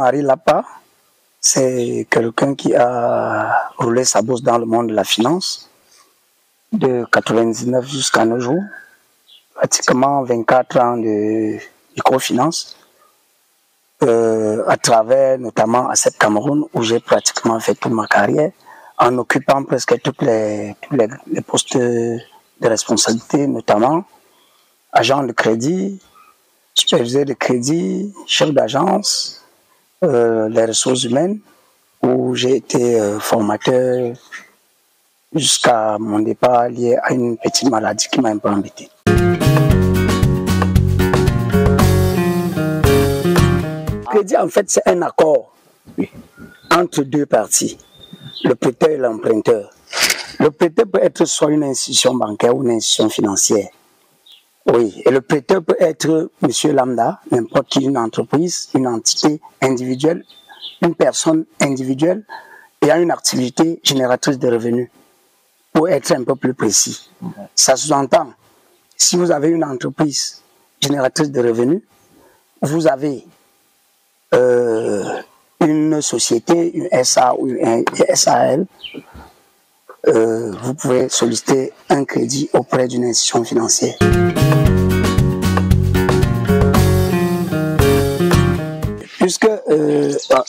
Jean-Marie Lapa, c'est quelqu'un qui a roulé sa bourse dans le monde de la finance, de 99 jusqu'à nos jours, pratiquement 24 ans de microfinance, à travers notamment ACEP Cameroun, où j'ai pratiquement fait toute ma carrière, en occupant presque tous les postes de responsabilité, notamment agent de crédit, superviseur de crédit, chef d'agence, les ressources humaines, où j'ai été formateur jusqu'à mon départ lié à une petite maladie qui m'a un peu embêté. Le crédit, en fait, c'est un accord entre deux parties, le prêteur et l'emprunteur. Le prêteur peut être soit une institution bancaire ou une institution financière. Oui, et le prêteur peut être monsieur lambda, n'importe qui, une entreprise, une entité individuelle, une personne individuelle ayant une activité génératrice de revenus. Pour être un peu plus précis, ça sous-entend, si vous avez une entreprise génératrice de revenus, vous avez une société, une SA ou une SAL, vous pouvez solliciter un crédit auprès d'une institution financière. Puisque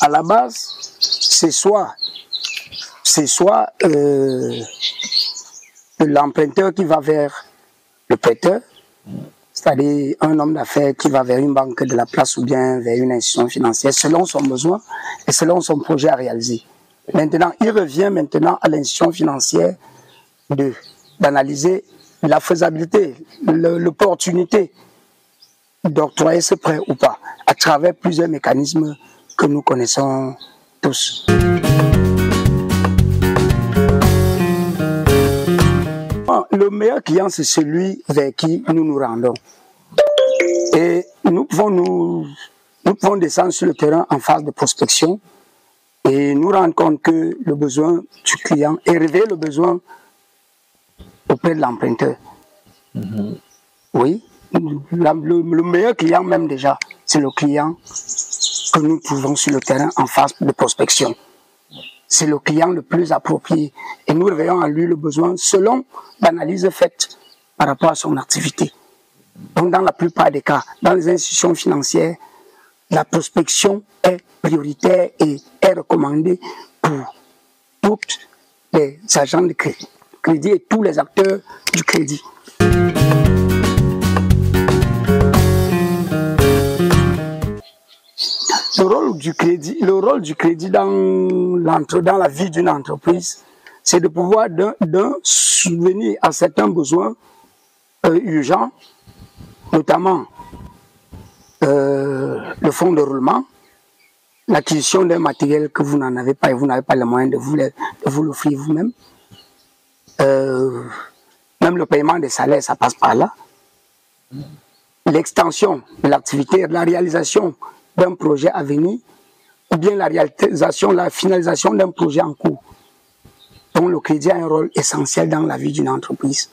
à la base, c'est soit l'emprunteur qui va vers le prêteur, c'est-à-dire un homme d'affaires qui va vers une banque de la place ou bien vers une institution financière selon son besoin et selon son projet à réaliser. Maintenant, il revient maintenant à l'institution financière d'analyser la faisabilité, l'opportunité d'octroyer ce prêt ou pas, à travers plusieurs mécanismes que nous connaissons tous. Le meilleur client, c'est celui vers qui nous nous rendons. Et nous pouvons descendre sur le terrain en phase de prospection et nous rendre compte que le besoin du client est révéler le besoin auprès de l'emprunteur. Oui, le meilleur client même déjà, c'est le client que nous trouvons sur le terrain en phase de prospection. C'est le client le plus approprié et nous réveillons à lui le besoin selon l'analyse faite par rapport à son activité. Donc dans la plupart des cas, dans les institutions financières, la prospection est prioritaire et est recommandée pour tous les agents de crédit et tous les acteurs du crédit. Le rôle du crédit dans la vie d'une entreprise, c'est de pouvoir subvenir à certains besoins urgents, notamment le fonds de roulement, l'acquisition d'un matériel que vous n'en avez pas et vous n'avez pas les moyens de vous l'offrir vous-même. Même le paiement des salaires, ça passe par là. L'extension de l'activité, la réalisation d'un projet à venir, ou bien la finalisation d'un projet en cours. Donc le crédit a un rôle essentiel dans la vie d'une entreprise.